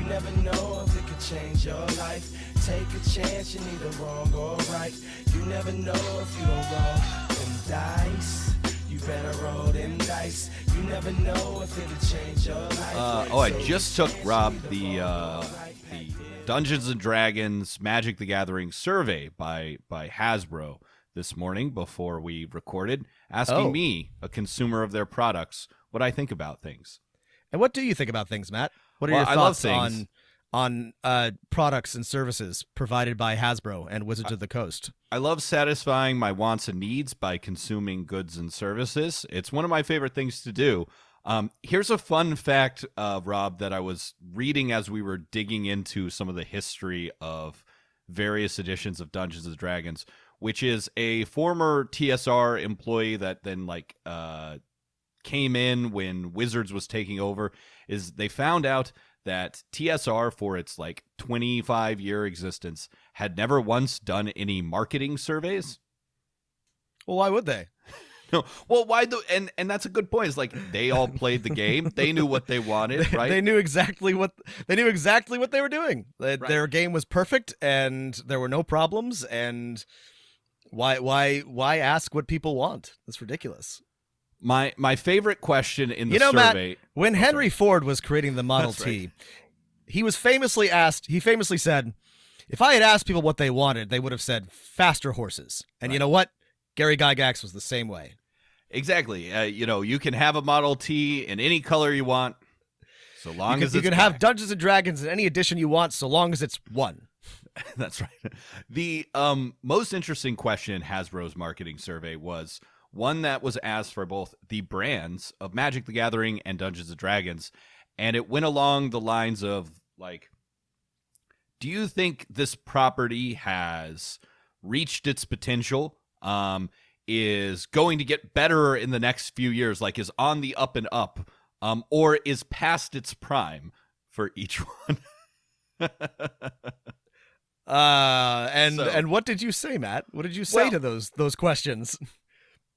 never know if it could change your life. Take a chance, you're neither wrong or right. You never know if you don't roll them dice. You better roll them dice. You never know if it could change your life. I just took Rob the Dungeons and Dragons Magic the Gathering survey by Hasbro this morning before we recorded, asking me, a consumer of their products, what I think about things. And what do you think about things, Matt? What are your thoughts on products and services provided by Hasbro and Wizards of the Coast? I love satisfying my wants and needs by consuming goods and services. It's one of my favorite things to do. Here's a fun fact, Rob, that I was reading as we were digging into some of the history of various editions of Dungeons and Dragons, which is a former TSR employee that then came in when Wizards was taking over. Is they found out that TSR, for its 25-year existence, had never once done any marketing surveys. Well, why would they? No. Well, why and that's a good point. It's they all played the game. They knew what they wanted, right? They knew exactly what they were doing. Right. Their game was perfect and there were no problems, and why ask what people want? That's ridiculous. My favorite question in the Matt, survey, when Henry Ford was creating the Model T, he famously said, if I had asked people what they wanted, they would have said faster horses. And You know what? Gary Gygax was the same way. Exactly. You can have a Model T in any color you want, so long as you can have Dungeons and Dragons in any edition you want, so long as it's one. That's right. The most interesting question in Hasbro's marketing survey was one that was asked for both the brands of Magic the Gathering and Dungeons and Dragons, and it went along the lines of do you think this property has reached its potential? Is going to get better in the next few years, is on the up and up, or is past its prime for each one? And what did you say, Matt? What did you say to those questions?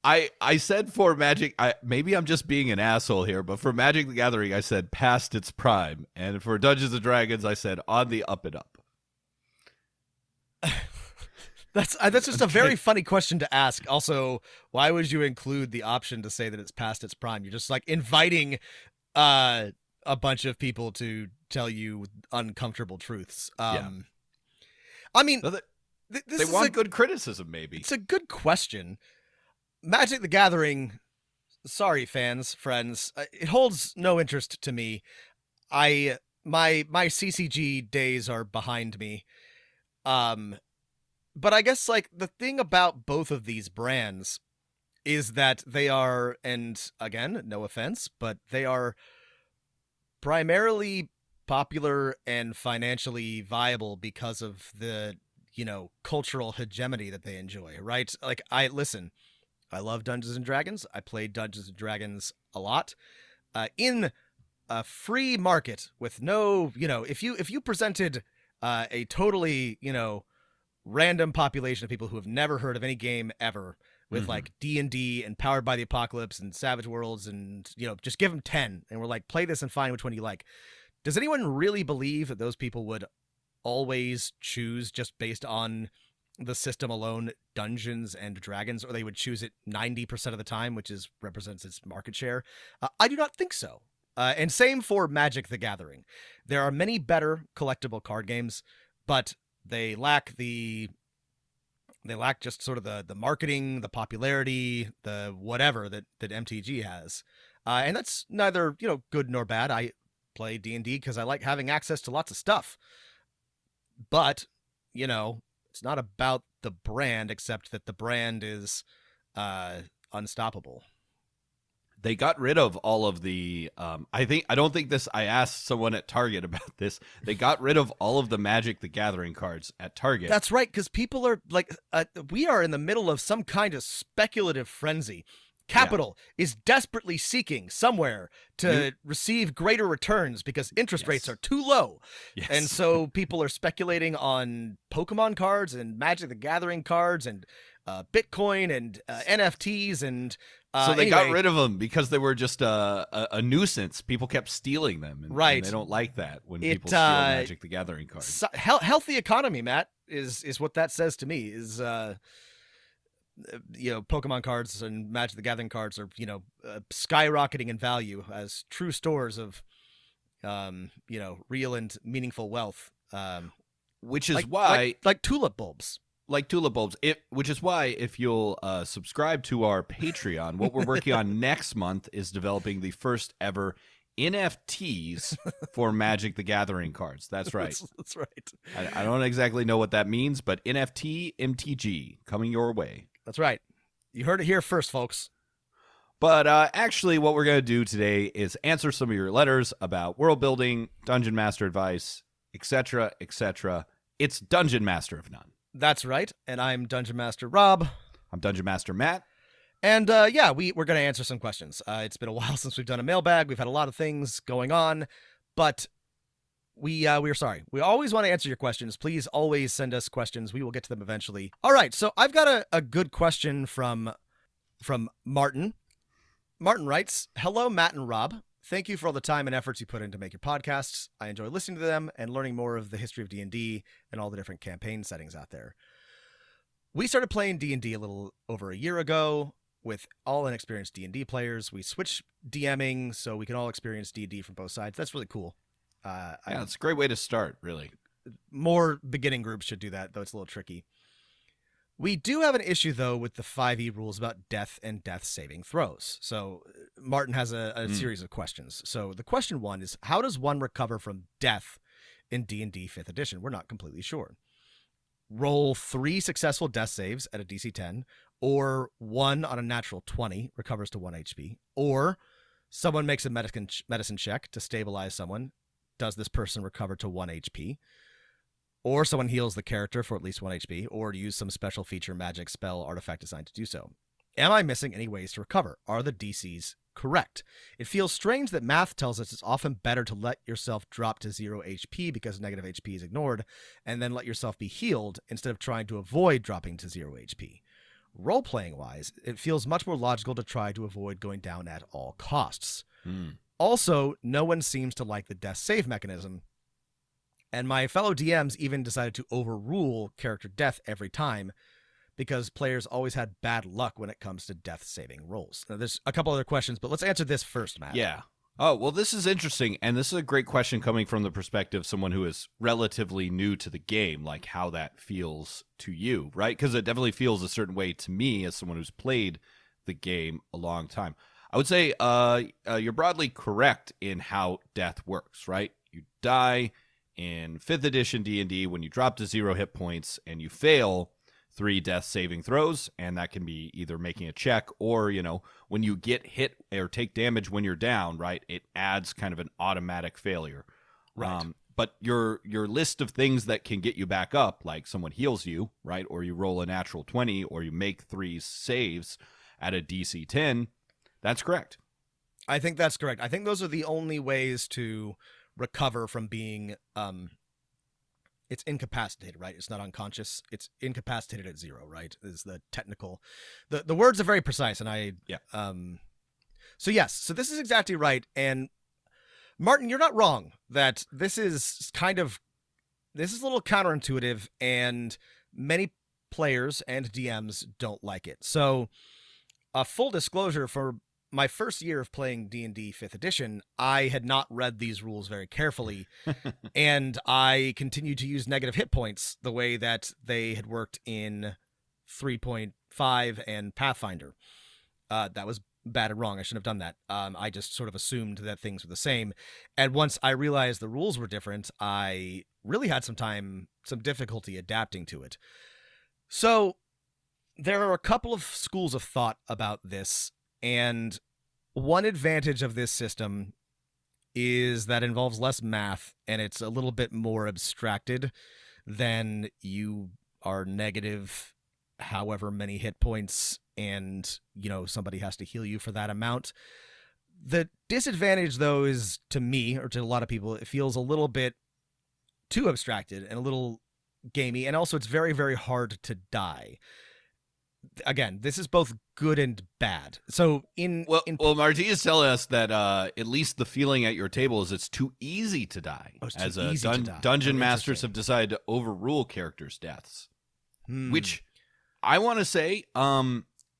I said for Magic, maybe I'm just being an asshole here, but for Magic the Gathering, I said past its prime, and for Dungeons and Dragons, I said on the up and up. That's just a very funny question to ask. Also, why would you include the option to say that it's past its prime? You're just inviting a bunch of people to tell you uncomfortable truths. I mean, they want good criticism, maybe. It's a good question. Magic the Gathering, sorry friends, it holds no interest to me. My CCG days are behind me. But I guess the thing about both of these brands is that they are, and again, no offense, but they are primarily popular and financially viable because of the, cultural hegemony that they enjoy, right? I love Dungeons and Dragons. I played Dungeons and Dragons a lot. In a free market with no, if you presented a totally, random population of people who have never heard of any game ever with D&D and Powered by the Apocalypse and Savage Worlds and, just give them 10 and we're play this and find which one you like. Does anyone really believe that those people would always choose just based on the system alone Dungeons and Dragons, or they would choose it 90% of the time, which represents its market share? I do not think so. And same for Magic the Gathering. There are many better collectible card games, but they lack just sort of the marketing, the popularity, the whatever that MTG has. And that's neither, good nor bad. I play D&D because I like having access to lots of stuff. But, it's not about the brand, except that the brand is unstoppable. They got rid of all of the I asked someone at Target about this. They got rid of all of the Magic the Gathering cards at Target. That's right, because people are we are in the middle of some kind of speculative frenzy. Capital is desperately seeking somewhere to receive greater returns because interest rates are too low. Yes. And so people are speculating on Pokemon cards and Magic the Gathering cards and Bitcoin and NFTs and So they got rid of them because they were just a nuisance. People kept stealing them. And, right. And they don't like that when people steal Magic the Gathering cards. Healthy economy, Matt, is what that says to me. Is Pokemon cards and Magic the Gathering cards are skyrocketing in value as true stores of real and meaningful wealth. Which is why like tulip bulbs. Like tulip bulbs, which is why if you'll subscribe to our Patreon, what we're working on next month is developing the first ever NFTs for Magic the Gathering cards. That's right. That's right. I don't exactly know what that means, but NFT MTG coming your way. That's right. You heard it here first, folks. But actually, what we're going to do today is answer some of your letters about world building, Dungeon Master advice, etc., etc. It's Dungeon Master of None. That's right, and I'm Dungeon Master Rob. I'm Dungeon Master Matt. And we're going to answer some questions. It's been a while since we've done a mailbag. We've had a lot of things going on, but we're sorry. We always want to answer your questions. Please always send us questions. We will get to them eventually. All right, so I've got a good question from Martin. Martin writes, "Hello, Matt and Rob. Thank you for all the time and efforts you put in to make your podcasts. I enjoy listening to them and learning more of the history of D&D and all the different campaign settings out there. We started playing D&D a little over a year ago with all inexperienced D&D players. We switched DMing so we can all experience D&D from both sides. That's really cool. It's a great way to start, really. More beginning groups should do that, though it's a little tricky. We do have an issue, though, with the 5e rules about death and death saving throws. So Martin has a series of questions. So the question one is, how does one recover from death in D&D 5th edition? We're not completely sure. Roll 3 successful death saves at a DC 10, or 1 on a natural 20, recovers to 1 HP, or someone makes a medicine check to stabilize someone. Does this person recover to 1 HP? Or someone heals the character for at least 1 HP, or use some special feature, magic, spell, artifact designed to do so. Am I missing any ways to recover? Are the DCs correct? It feels strange that math tells us it's often better to let yourself drop to 0 HP because negative HP is ignored, and then let yourself be healed instead of trying to avoid dropping to 0 HP. Role-playing wise, it feels much more logical to try to avoid going down at all costs. Also, no one seems to like the death save mechanism, and my fellow DMs even decided to overrule character death every time because players always had bad luck when it comes to death saving rolls. Now, there's a couple other questions, but let's answer this first, Matt. Yeah. Oh, well, this is interesting, and this is a great question coming from the perspective of someone who is relatively new to the game, like how that feels to you, right? Because it definitely feels a certain way to me as someone who's played the game a long time. I would say you're broadly correct in how death works, right? You die in 5th edition D&D when you drop to 0 hit points and you fail 3 death saving throws, and that can be either making a check or, when you get hit or take damage when you're down, right, it adds kind of an automatic failure. Right. But your list of things that can get you back up, like someone heals you, right, or you roll a natural 20, or you make 3 saves at a DC 10, that's correct. I think that's correct. I think those are the only ways to recover from being it's incapacitated, right? It's not unconscious. It's incapacitated at 0, right? Is the technical the words are very precise, and so yes, so this is exactly right. And Martin, you're not wrong that this is a little counterintuitive, and many players and DMs don't like it. So full disclosure, for my first year of playing D&D 5th edition, I had not read these rules very carefully, and I continued to use negative hit points the way that they had worked in 3.5 and Pathfinder. That was bad and wrong. I shouldn't have done that. I just sort of assumed that things were the same. And once I realized the rules were different, I really had some difficulty adapting to it. So there are a couple of schools of thought about this. And one advantage of this system is that it involves less math, and it's a little bit more abstracted than you are negative however many hit points and, somebody has to heal you for that amount. The disadvantage, though, is to me, or to a lot of people, it feels a little bit too abstracted and a little gamey, and also it's very, very hard to die. again, this is both good and bad. So well, Marty is telling us that at least the feeling at your table is it's too easy to die. As dungeon masters have decided to overrule characters' deaths, which I want to say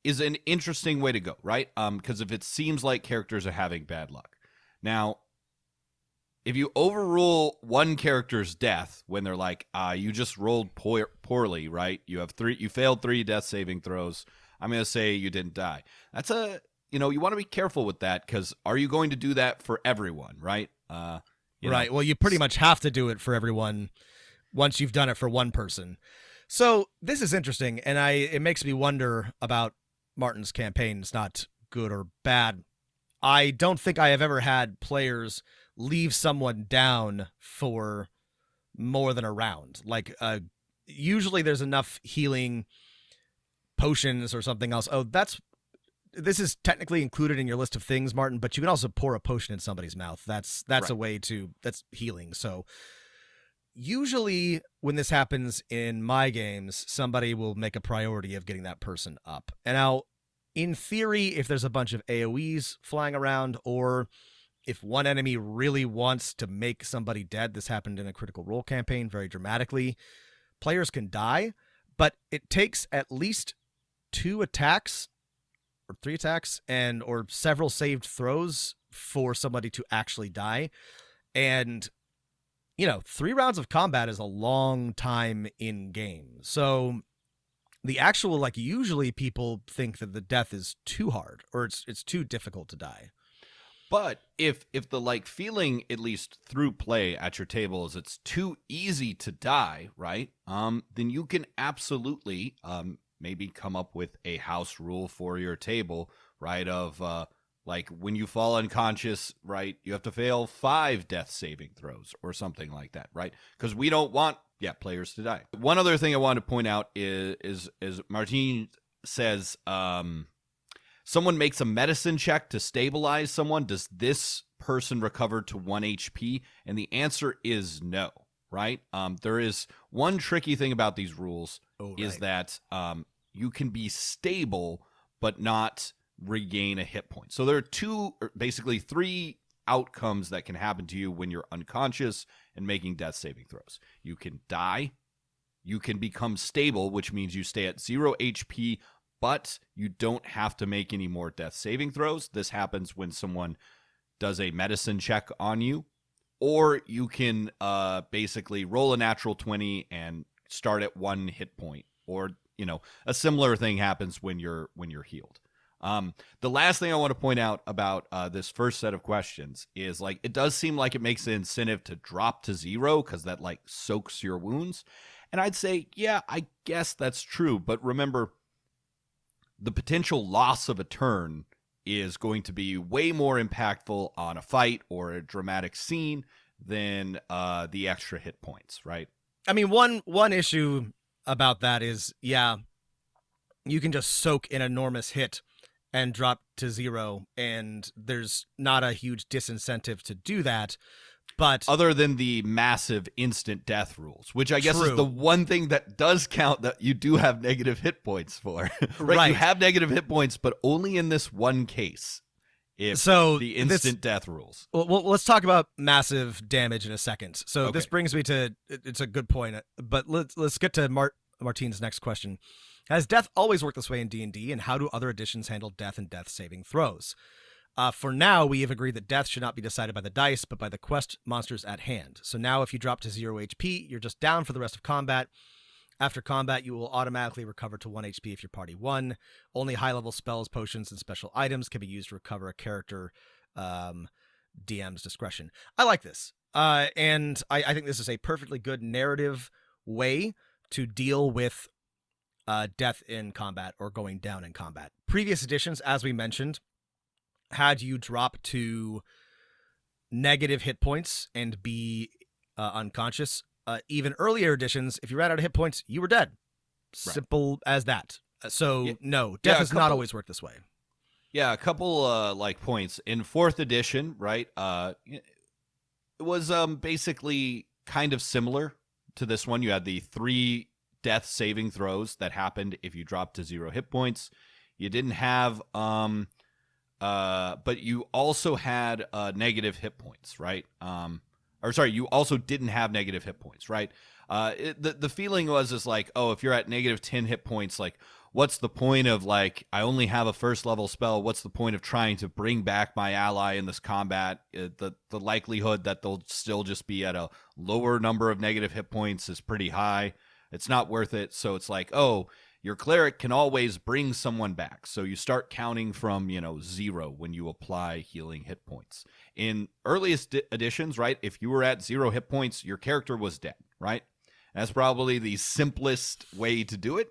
is an interesting way to go, right? Because if it seems like characters are having bad luck. Now, if you overrule one character's death when they're like, you just rolled poorly, right? You failed 3 death saving throws. I'm going to say you didn't die. That's you want to be careful with that, because are you going to do that for everyone, right? Right. Well, you pretty much have to do it for everyone once you've done it for one person. So this is interesting, and it makes me wonder about Martin's campaign. It's not good or bad. I don't think I have ever had players leave someone down for more than a round. Like, usually there's enough healing potions or something else. Oh, this is technically included in your list of things, Martin, but you can also pour a potion in somebody's mouth. That's right. A way that's healing. So usually when this happens in my games, somebody will make a priority of getting that person up. And now, in theory, if there's a bunch of AoEs flying around, or if one enemy really wants to make somebody dead, this happened in a Critical Role campaign very dramatically, players can die, but it takes at least 2 attacks or 3 attacks or several saved throws for somebody to actually die. And 3 rounds of combat is a long time in game. So the actual, usually people think that the death is too hard, or it's too difficult to die. But if the feeling, at least through play at your table, is it's too easy to die, right? Then you can absolutely maybe come up with a house rule for your table, right? Of when you fall unconscious, right, you have to fail 5 death saving throws or something like that, right? Because we don't want players to die. One other thing I want to point out is Martin says, someone makes a medicine check to stabilize someone. Does this person recover to 1 HP? And the answer is no, right? There is one tricky thing about these rules is that you can be stable but not regain a hit point. So there are basically 3 outcomes that can happen to you when you're unconscious and making death saving throws. You can die, you can become stable, which means you stay at 0 HP, but you don't have to make any more death saving throws. This happens when someone does a medicine check on you. Or you can basically roll a natural 20 and start at 1 hit point. Or, a similar thing happens when you're healed. The last thing I want to point out about this first set of questions is it does seem like it makes the incentive to drop to 0 because that soaks your wounds. And I'd say, yeah, I guess that's true. But remember, the potential loss of a turn is going to be way more impactful on a fight or a dramatic scene than the extra hit points, right? I mean, one issue about that is, you can just soak an enormous hit and drop to 0, and there's not a huge disincentive to do that. But other than the massive instant death rules, which I guess is the one thing that does count that you do have negative hit points for. Right? You have negative hit points, but only in this one case. The instant death rules. Well, let's talk about massive damage in a second. So This brings me to, it's a good point, but let's get to Martine's next question. Has death always worked this way in D&D, and how do other editions handle death and death saving throws? For now, we have agreed that death should not be decided by the dice, but by the quest monsters at hand. So now if you drop to 0 HP, you're just down for the rest of combat. After combat, you will automatically recover to 1 HP if your party won. Only high-level spells, potions, and special items can be used to recover a character. DM's discretion. I like this. And I think this is a perfectly good narrative way to deal with death in combat or going down in combat. Previous editions, as we mentioned, had you drop to negative hit points and be unconscious. Even earlier editions, if you ran out of hit points, you were dead. Simple as that. No, death has not always worked this way. Yeah, a couple points. In 4th edition, right, it was basically kind of similar to this one. You had the 3 death saving throws that happened if you dropped to 0 hit points. You didn't have, but you also had negative hit points, right? You also didn't have negative hit points, right? The feeling is like, oh, if you're at negative 10 hit points, like, what's the point of, like, I only have a first level spell? What's the point of trying to bring back my ally in this combat? The likelihood that they'll still just be at a lower number of negative hit points is pretty high. It's not worth it. So it's like, oh, your cleric can always bring someone back. So you start counting from, 0 when you apply healing hit points. In earliest editions, right, if you were at 0 hit points, your character was dead, right? That's probably the simplest way to do it.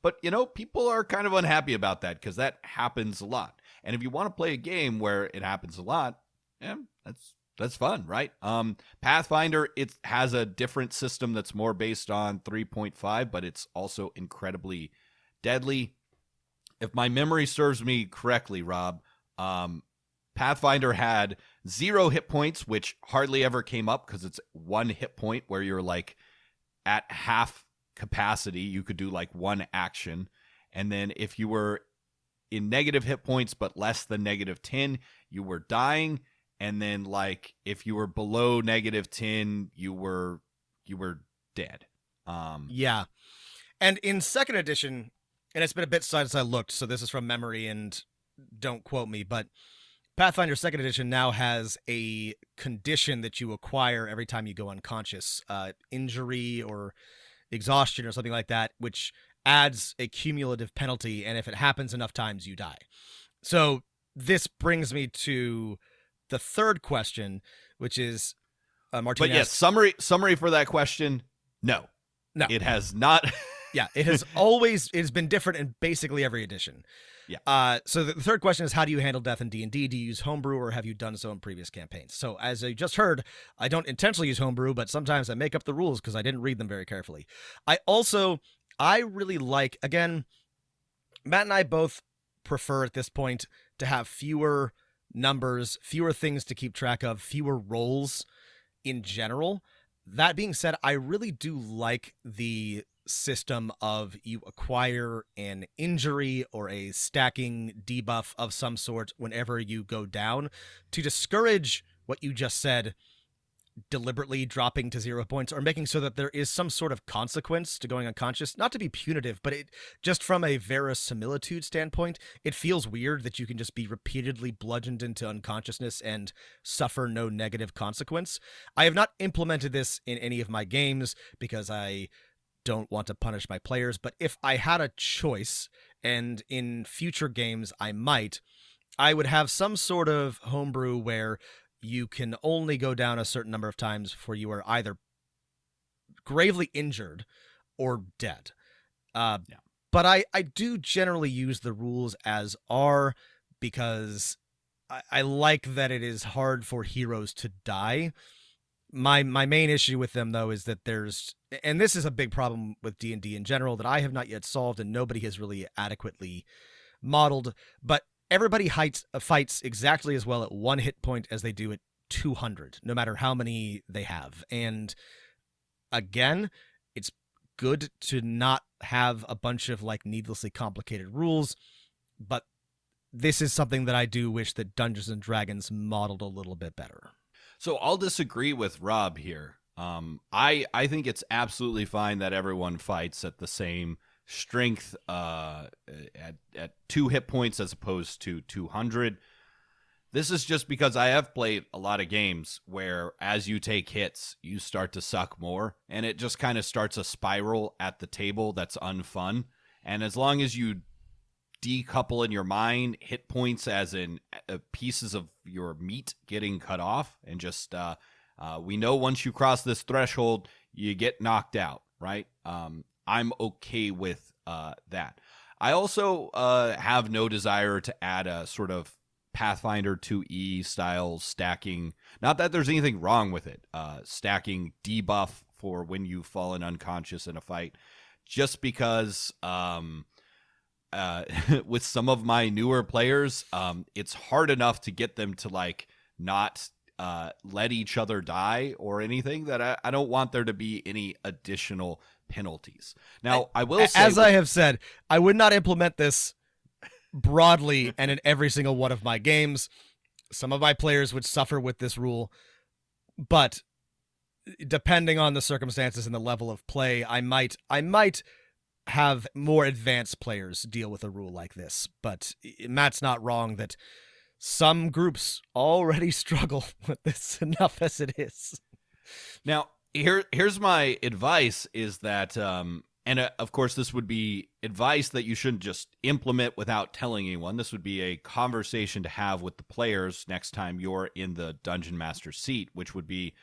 But, people are kind of unhappy about that because that happens a lot. And if you want to play a game where it happens a lot, yeah, that's fun, right? Pathfinder, it has a different system that's more based on 3.5, but it's also incredibly deadly. If my memory serves me correctly, Rob, Pathfinder had 0 hit points, which hardly ever came up because it's 1 hit point where you're like at half capacity. You could do like 1 action. And then if you were in negative hit points but less than negative 10, you were dying. And then, like, if you were below negative 10, you were dead. Yeah. And in 2nd edition, and it's been a bit since I looked, so this is from memory and don't quote me, but Pathfinder 2nd edition now has a condition that you acquire every time you go unconscious, injury or exhaustion or something like that, which adds a cumulative penalty, and if it happens enough times, you die. So this brings me to the 3rd question, which is Martinez. But yes, summary for that question. No, it has not. Yeah, it's been different in basically every edition. Yeah. So the 3rd question is, how do you handle death in D&D? Do you use homebrew, or have you done so in previous campaigns? So as you just heard, I don't intentionally use homebrew, but sometimes I make up the rules because I didn't read them very carefully. I really like, again, Matt and I both prefer at this point to have fewer numbers, fewer things to keep track of, fewer roles in general. That being said, I really do like the system of you acquire an injury or a stacking debuff of some sort whenever you go down to discourage what you just said, deliberately dropping to 0 points, or making so that there is some sort of consequence to going unconscious. Not to be punitive, but it just from a verisimilitude standpoint, it feels weird that you can just be repeatedly bludgeoned into unconsciousness and suffer no negative consequence. I have not implemented this in any of my games because I don't want to punish my players, but if I had a choice, and in future games I would have some sort of homebrew where you can only go down a certain number of times before you are either gravely injured or dead. But I do generally use the rules as are because I like that it is hard for heroes to die. My main issue with them, though, is that and this is a big problem with D&D in general that I have not yet solved and nobody has really adequately modeled, but everybody fights exactly as well at 1 hit point as they do at 200, no matter how many they have. And again, it's good to not have a bunch of like needlessly complicated rules, but this is something that I do wish that Dungeons and Dragons modeled a little bit better. So I'll disagree with Rob here. I think it's absolutely fine that everyone fights at the same strength at 2 hit points as opposed to 200. This is just because I have played a lot of games where as you take hits, you start to suck more, and it just kind of starts a spiral at the table that's unfun. And as long as you decouple in your mind hit points as in pieces of your meat getting cut off, and just we know once you cross this threshold, you get knocked out, right? I'm okay with that. I also have no desire to add a sort of Pathfinder 2E style stacking. Not that there's anything wrong with it. Stacking debuff for when you've fallen unconscious in a fight. Just because with some of my newer players, it's hard enough to get them to like not let each other die or anything that I don't want there to be any additional penalties. Now, I will say, as I have said, I would not implement this broadly and in every single one of my games. Some of my players would suffer with this rule, but depending on the circumstances and the level of play, I might have more advanced players deal with a rule like this. But Matt's not wrong that some groups already struggle with this enough as it is. Now, here's my advice is that, of course, this would be advice that you shouldn't just implement without telling anyone. This would be a conversation to have with the players next time you're in the Dungeon Master seat, which would be,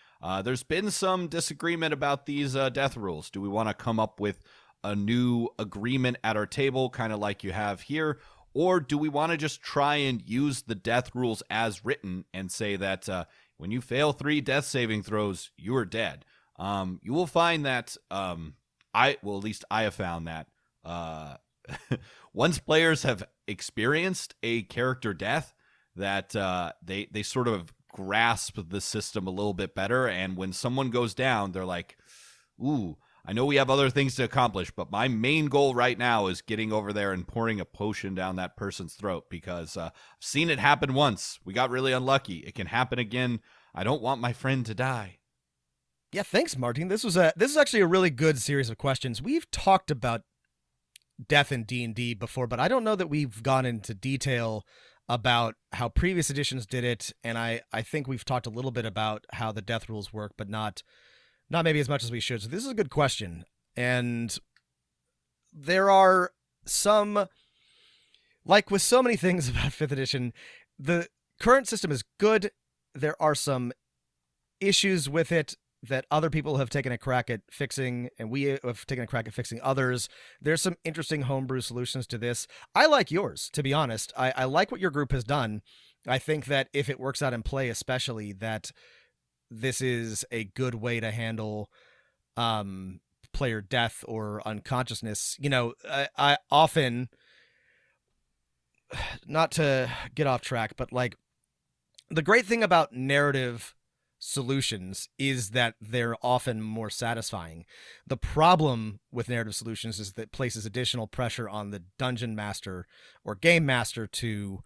there's been some disagreement about these death rules. Do we want to come up with a new agreement at our table, kind of like you have here? Or do we want to just try and use the death rules as written and say that when you fail 3 death saving throws, you are dead? You will find that, at least I have found that once players have experienced a character death, that they sort of grasp the system a little bit better. And when someone goes down, they're like, ooh, I know we have other things to accomplish, but my main goal right now is getting over there and pouring a potion down that person's throat, because I've seen it happen once. We got really unlucky. It can happen again. I don't want my friend to die. Yeah, thanks, Martin. This is actually a really good series of questions. We've talked about death in D&D before, but I don't know that we've gone into detail about how previous editions did it, and I think we've talked a little bit about how the death rules work, but not maybe as much as we should. So this is a good question. And there are some, like with so many things about 5th edition, the current system is good. There are some issues with it that other people have taken a crack at fixing, and we have taken a crack at fixing others. There's some interesting homebrew solutions to this. I like yours, to be honest. I like what your group has done. I think that if it works out in play, especially, that this is a good way to handle player death or unconsciousness. You know, I often, not to get off track, but like the great thing about narrative solutions is that they're often more satisfying. The problem with narrative solutions is that it places additional pressure on the dungeon master or game master to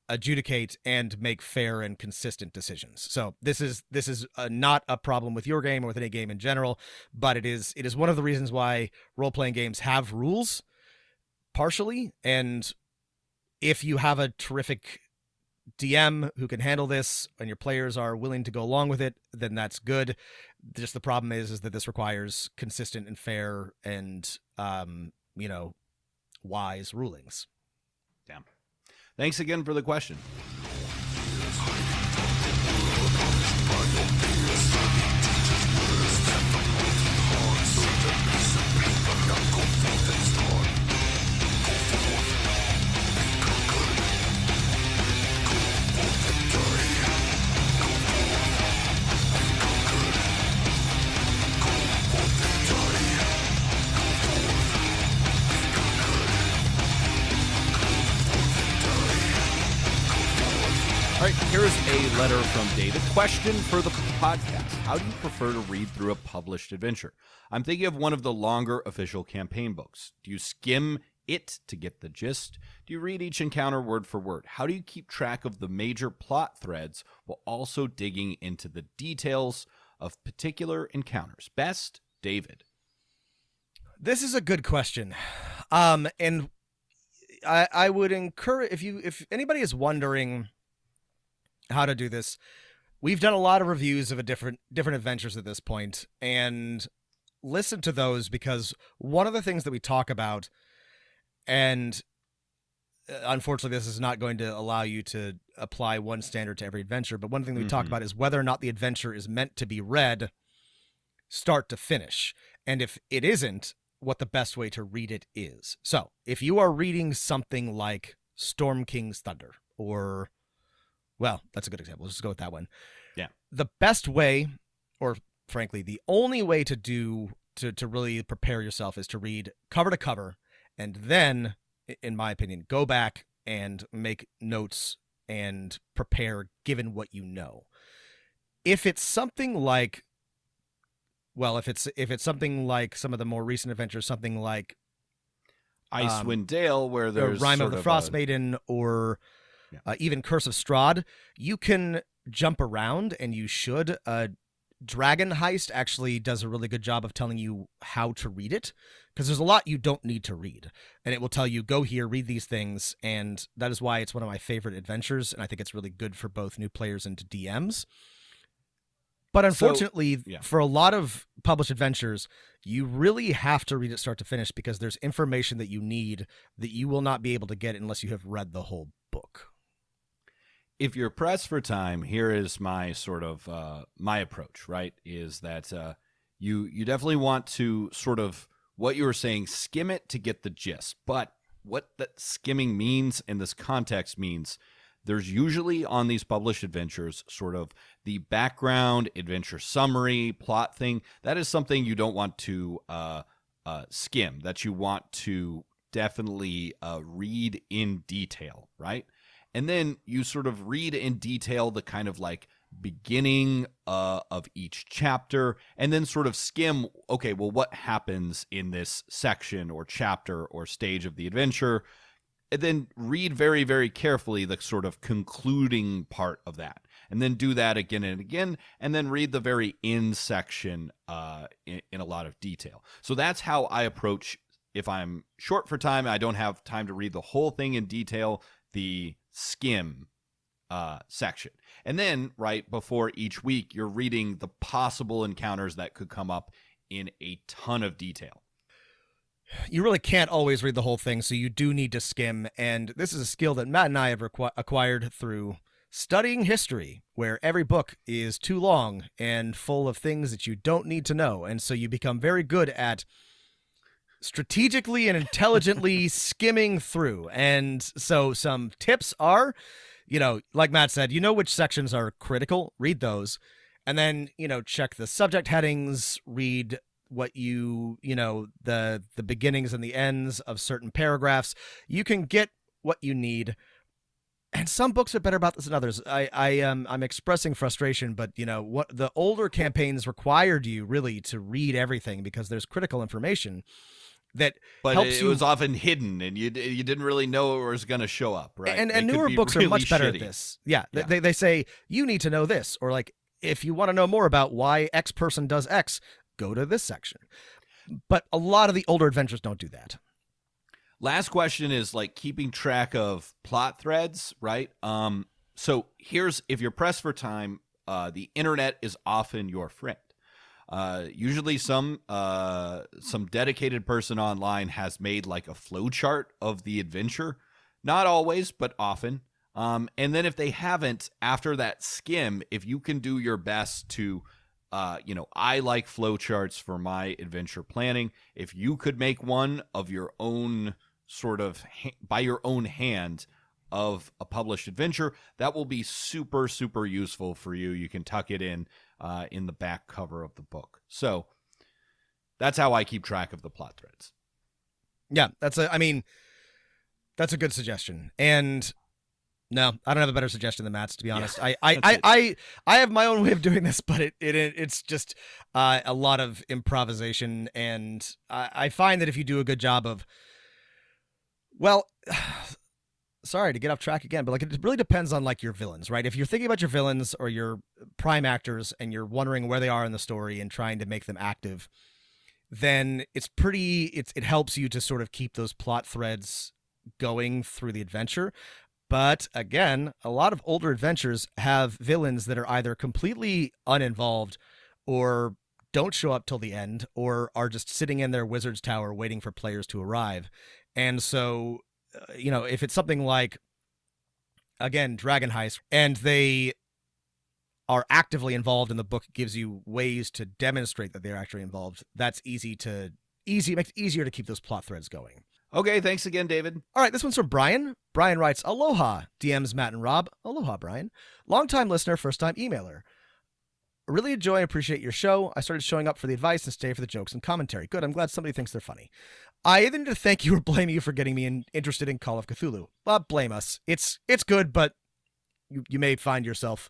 adjudicate and make fair and consistent decisions. So this is not a problem with your game or with any game in general, but it is one of the reasons why role-playing games have rules, partially. And if you have a terrific DM who can handle this and your players are willing to go along with it, then that's good. Just the problem is that this requires consistent and fair and wise rulings. Damn. Thanks again for the question. All right, here's a letter from David. Question for the podcast. How do you prefer to read through a published adventure? I'm thinking of one of the longer official campaign books. Do you skim it to get the gist? Do you read each encounter word for word? How do you keep track of the major plot threads while also digging into the details of particular encounters? Best, David. This is a good question. And I would encourage, if anybody is wondering how to do this, we've done a lot of reviews of different adventures at this point, and listen to those, because one of the things that we talk about, and unfortunately this is not going to allow you to apply one standard to every adventure, but one thing that we talk about is whether or not the adventure is meant to be read start to finish, and if it isn't, what the best way to read it is. So if you are reading something like Storm King's Thunder, or, well, that's a good example. Let's just go with that one. Yeah. The best way, or frankly, the only way to really prepare yourself is to read cover to cover, and then, in my opinion, go back and make notes and prepare given what you know. If it's something like well, if it's something like some of the more recent adventures, something like Icewind Dale, where there's Rime sort of the Frost Maiden, or even Curse of Strahd, you can jump around, and you should. Dragon Heist actually does a really good job of telling you how to read it, because there's a lot you don't need to read, and it will tell you, go here, read these things, and that is why it's one of my favorite adventures, and I think it's really good for both new players and DMs. But unfortunately, for a lot of published adventures, you really have to read it start to finish, because there's information that you need that you will not be able to get unless you have read the whole book. If you're pressed for time, here is my sort of my approach, right? Is that you definitely want to sort of, what you were saying, skim it to get the gist. But what that skimming means in this context means there's usually on these published adventures sort of the background, adventure summary, plot thing. That is something you don't want to skim, that you want to definitely read in detail, right? And then you sort of read in detail the kind of like beginning of each chapter, and then sort of skim, okay, well, what happens in this section or chapter or stage of the adventure? And then read very, very carefully the sort of concluding part of that. And then do that again and again, and then read the very end section in a lot of detail. So that's how I approach, if I'm short for time, I don't have time to read the whole thing in detail, the skim section. And then right before each week, you're reading the possible encounters that could come up in a ton of detail. You really can't always read the whole thing, so you do need to skim. And this is a skill that Matt and I have acquired through studying history, where every book is too long and full of things that you don't need to know. And so you become very good at strategically and intelligently skimming through. And so some tips are, like Matt said, which sections are critical, read those. And then, check the subject headings, read what the beginnings and the ends of certain paragraphs. You can get what you need. And some books are better about this than others. I'm expressing frustration, but what the older campaigns required you really to read everything, because there's critical information that helps you. It was often hidden, and you didn't really know it was going to show up, right? And newer books are much better at this. Yeah. They say, you need to know this, or like, if you want to know more about why X person does X, go to this section. But a lot of the older adventures don't do that. Last question is like keeping track of plot threads, right? So here's, if you're pressed for time, the internet is often your friend. Usually some dedicated person online has made like a flow chart of the adventure. Not always, but often. And then if they haven't, after that skim, if you can do your best to, I like flow charts for my adventure planning. If you could make one of your own sort of by your own hand of a published adventure, that will be super, super useful for you. You can tuck it in the back cover of the book. So that's how I keep track of the plot threads. Yeah, that's a good suggestion. And no, I don't have a better suggestion than Matt's, to be honest. Yeah, I have my own way of doing this, but it's just a lot of improvisation, and I find that if you do a good job of, sorry to get off track again, but like, it really depends on like your villains, right? If you're thinking about your villains or your prime actors and you're wondering where they are in the story and trying to make them active, then it helps you to sort of keep those plot threads going through the adventure. But again, a lot of older adventures have villains that are either completely uninvolved or don't show up till the end, or are just sitting in their wizard's tower waiting for players to arrive. And so, if it's something like, again, Dragon Heist, and they are actively involved and the book gives you ways to demonstrate that they're actually involved, that's it makes it easier to keep those plot threads going. Okay, thanks again, David. All right, this one's from Brian. Brian writes, Aloha, DMs Matt and Rob. Aloha, Brian. Long-time listener, first-time emailer. I really enjoy and appreciate your show. I started showing up for the advice and stay for the jokes and commentary. Good, I'm glad somebody thinks they're funny. I either need to thank you or blame you for getting me interested in Call of Cthulhu. Blame us. It's good, but you may find yourself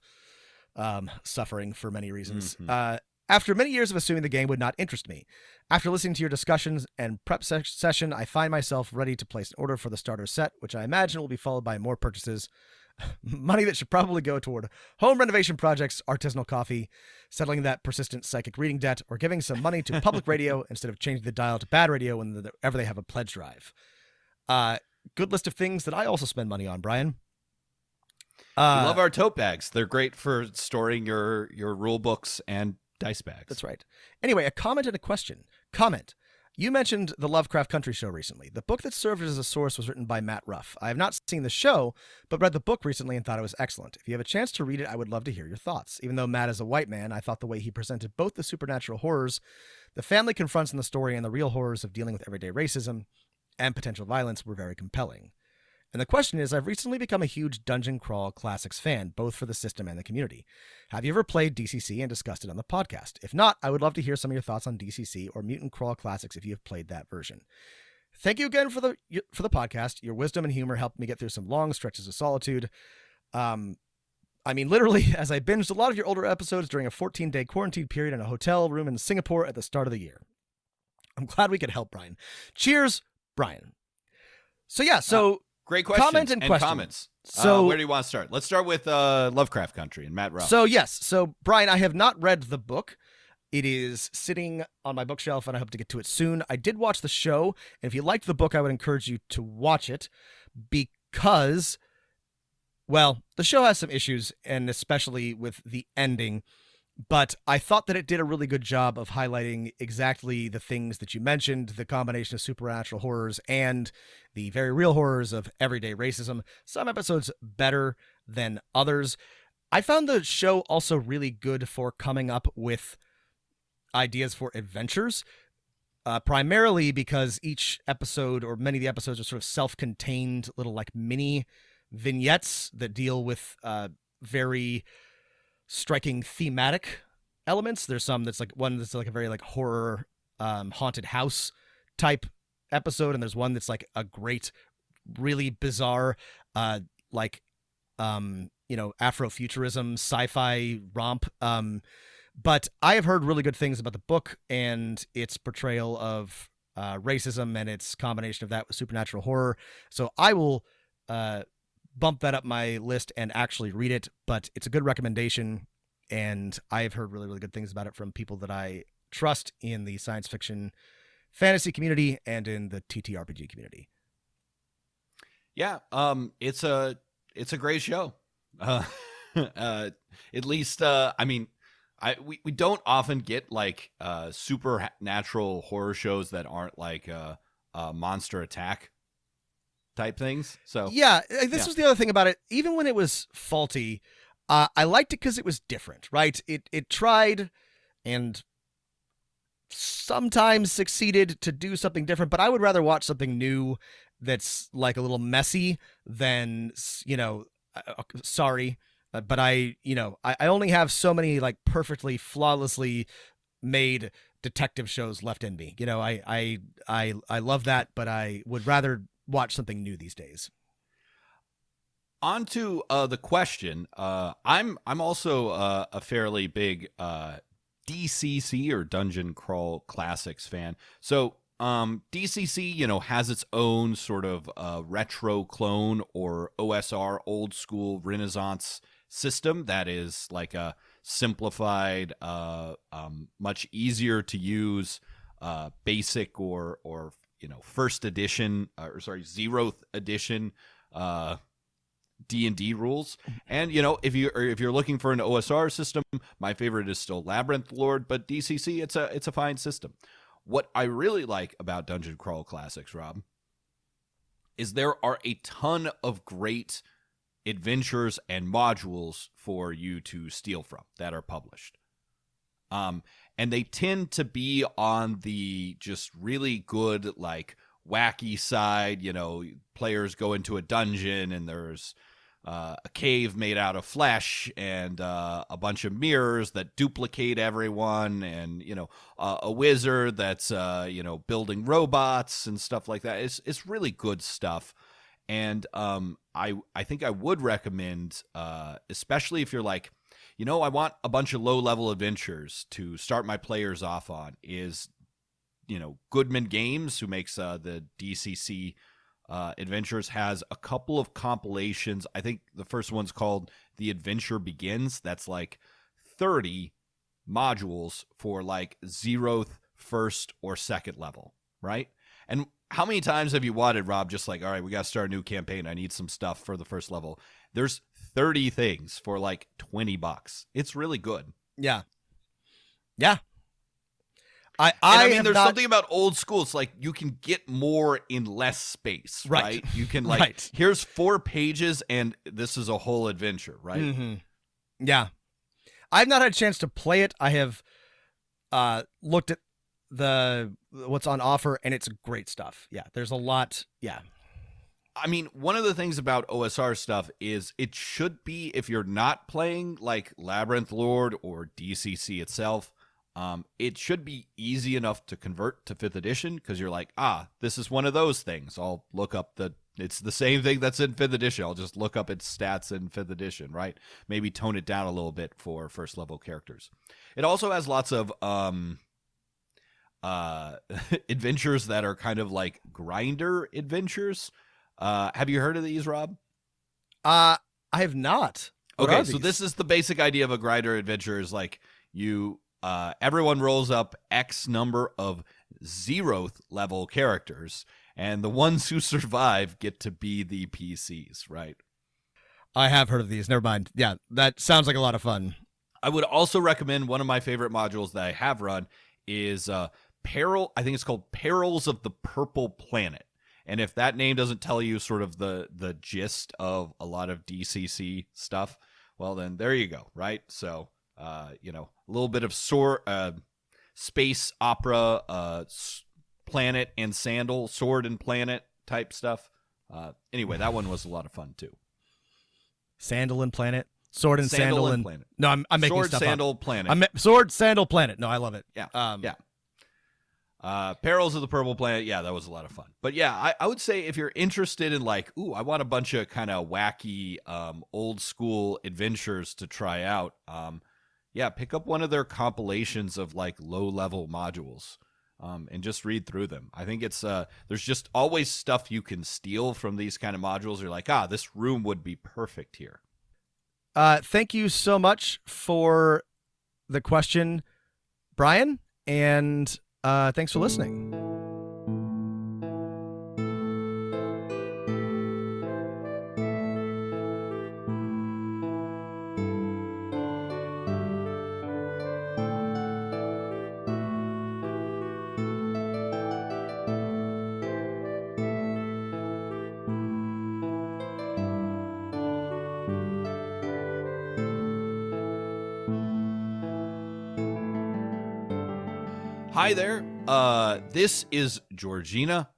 suffering for many reasons. Mm-hmm. After many years of assuming the game would not interest me, after listening to your discussions and prep session, I find myself ready to place an order for the starter set, which I imagine will be followed by more purchases. Money that should probably go toward home renovation projects, artisanal coffee, settling that persistent psychic reading debt, or giving some money to public radio instead of changing the dial to bad radio whenever they have a pledge drive. Good list of things that I also spend money on, Brian. We love our tote bags. They're great for storing your rule books and dice bags. That's right. Anyway, a comment and a question. Comment. You mentioned the Lovecraft Country show recently. The book that served as a source was written by Matt Ruff. I have not seen the show, but read the book recently and thought it was excellent. If you have a chance to read it, I would love to hear your thoughts. Even though Matt is a white man, I thought the way he presented both the supernatural horrors the family confronts in the story and the real horrors of dealing with everyday racism and potential violence were very compelling. And the question is, I've recently become a huge Dungeon Crawl Classics fan, both for the system and the community. Have you ever played DCC and discussed it on the podcast? If not, I would love to hear some of your thoughts on DCC or Mutant Crawl Classics if you have played that version. Thank you again for the podcast. Your wisdom and humor helped me get through some long stretches of solitude. Literally, as I binged a lot of your older episodes during a 14-day quarantine period in a hotel room in Singapore at the start of the year. I'm glad we could help, Brian. Cheers, Brian. Great questions comment and question. Comments. So where do you want to start? Let's start with Lovecraft Country and Matt Ruff. So Brian, I have not read the book. It is sitting on my bookshelf, and I hope to get to it soon. I did watch the show, and if you liked the book, I would encourage you to watch it because, well, the show has some issues, and especially with the ending. But I thought that it did a really good job of highlighting exactly the things that you mentioned, the combination of supernatural horrors and the very real horrors of everyday racism. Some episodes better than others. I found the show also really good for coming up with ideas for adventures, primarily because each episode or many of the episodes are sort of self-contained little like mini vignettes that deal with very striking thematic elements. There's some that's like one that's like a very like horror haunted house type episode, and there's one that's like a great really bizarre Afrofuturism sci-fi romp, but I have heard really good things about the book and its portrayal of racism and its combination of that with supernatural horror, so I will bump that up my list and actually read it. But it's a good recommendation, and I've heard really, really good things about it from people that I trust in the science fiction fantasy community and in the TTRPG community. Yeah, it's a great show. At least, we don't often get like supernatural horror shows that aren't like Monster Attack type things. So yeah, this was the other thing about it. Even when it was faulty, I liked it because it was different, right? It tried and sometimes succeeded to do something different, but I would rather watch something new that's like a little messy than, sorry, but I only have so many like perfectly flawlessly made detective shows left in me. I love that, but I would rather watch something new these days. On to the question. I'm also a fairly big DCC or Dungeon Crawl Classics fan. So DCC, has its own sort of retro clone or OSR, old school Renaissance system that is like a simplified, much easier to use, basic or first edition, zeroth edition D&D rules. And if you're looking for an OSR system, my favorite is still Labyrinth Lord, but DCC, it's a fine system. What I really like about Dungeon Crawl Classics, Rob, is there are a ton of great adventures and modules for you to steal from that are published. And they tend to be on the just really good, like, wacky side. Players go into a dungeon and there's a cave made out of flesh and a bunch of mirrors that duplicate everyone, and a wizard that's building robots and stuff like that. It's really good stuff. And I think I would recommend, especially if you're like, I want a bunch of low-level adventures to start my players off on, is, Goodman Games, who makes the DCC adventures, has a couple of compilations. I think the first one's called The Adventure Begins. That's like 30 modules for like 0th, 1st, or 2nd level, right? And how many times have you wanted, Rob, just like, all right, we got to start a new campaign. I need some stuff for the 1st level. There's 30 things for like $20. It's really good. Yeah. Yeah. I mean, there's something about old school. It's like you can get more in less space, right? You can like, here's 4 pages and this is a whole adventure, right? Mm-hmm. Yeah. I've not had a chance to play it. I have looked at what's on offer, and it's great stuff. Yeah, there's a lot. Yeah. I mean, one of the things about OSR stuff is it should be, if you're not playing like Labyrinth Lord or DCC itself, it should be easy enough to convert to 5th edition, because you're like, this is one of those things. I'll look up it's the same thing that's in 5th edition. I'll just look up its stats in 5th edition, right? Maybe tone it down a little bit for 1st level characters. It also has lots of adventures that are kind of like grinder adventures. Have you heard of these, Rob? I have not. Okay, so this is the basic idea of a grinder adventure. Is like everyone rolls up X number of 0th level characters, and the ones who survive get to be the PCs, right? I have heard of these. Never mind. Yeah, that sounds like a lot of fun. I would also recommend one of my favorite modules that I have run is I think it's called Perils of the Purple Planet. And if that name doesn't tell you sort of the gist of a lot of DCC stuff, well, then there you go, right? So, a little bit of space opera, planet and sandal, sword and planet type stuff. Anyway, that one was a lot of fun too. Sandal and planet, sword and sandal and planet. No, I'm making sword, stuff sandal, up. planet. Sword, sandal, planet. No, I love it. Yeah, yeah. Perils of the Purple Planet. Yeah, that was a lot of fun. But yeah, I would say if you're interested in like, I want a bunch of kind of wacky, old school adventures to try out. Pick up one of their compilations of like low level modules, and just read through them. I think it's there's just always stuff you can steal from these kind of modules. You're like, this room would be perfect here. Thank you so much for the question, Brian, and thanks for listening. Hi there. This is Georgina,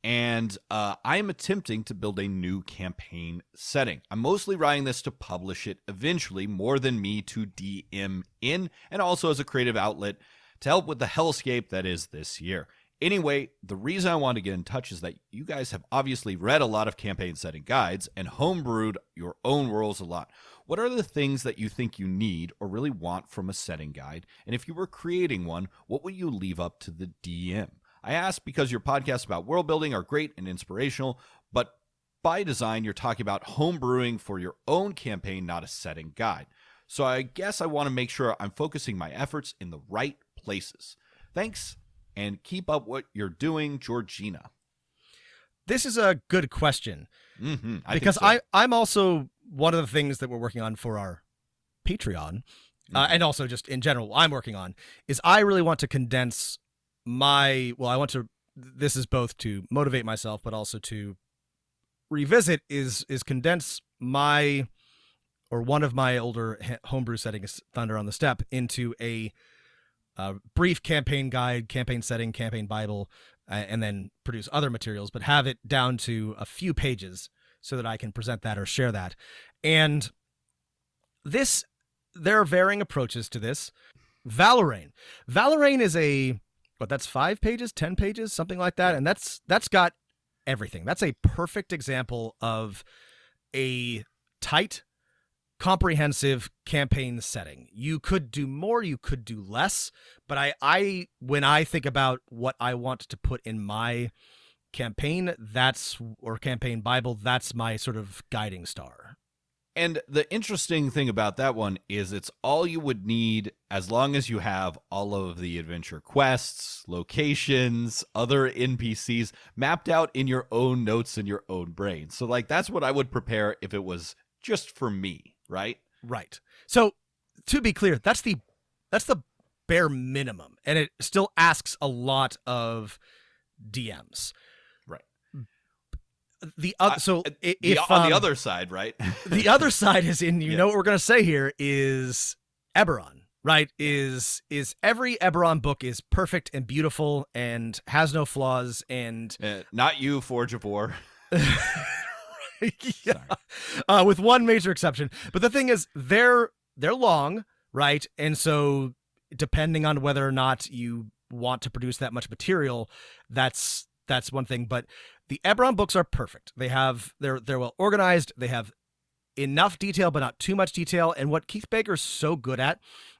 and I'm attempting to build a new campaign setting. I'm mostly writing this to publish it eventually, more than me to DM in, and also as a creative outlet to help with the hellscape that is this year. Anyway, the reason I want to get in touch is that you guys have obviously read a lot of campaign setting guides and homebrewed your own worlds a lot. What are the things that you think you need or really want from a setting guide? And if you were creating one, what would you leave up to the DM? I ask because your podcasts about world building are great and inspirational, but by design, you're talking about homebrewing for your own campaign, not a setting guide. So I guess I want to make sure I'm focusing my efforts in the right places. Thanks, and keep up what you're doing, Georgina. This is a good question. Mm-hmm, because I'm also one of the things that we're working on for our Patreon, and also just in general, I'm working on, is I really want to condense this is both to motivate myself, but also to revisit is condense one of my older homebrew settings, Thunder on the Steppe, into a brief campaign guide, campaign setting, campaign Bible, and then produce other materials, but have it down to a few pages so that I can present that or share that. And there are varying approaches to this. Valorane is that's 5 pages, 10 pages, something like that. And that's got everything. That's a perfect example of a tight, comprehensive campaign setting. You could do more, you could do less, but I when I think about what I want to put in my campaign, or campaign Bible, that's my sort of guiding star. And the interesting thing about that one is it's all you would need as long as you have all of the adventure quests, locations, other NPCs mapped out in your own notes in your own brain. So like that's what I would prepare if it was just for me, right? Right. So to be clear, that's the bare minimum, and it still asks a lot of DMs. The other, on the other side, right? The other side is you know what we're gonna say here is Eberron, right? Is every Eberron book is perfect and beautiful and has no flaws and not you, Forge of War. Yeah, with one major exception. But the thing is, they're long, right? And so depending on whether or not you want to produce that much material, that's one thing. But the Eberron books are perfect. They're well organized. They have enough detail, but not too much detail. And what Keith Baker's so good at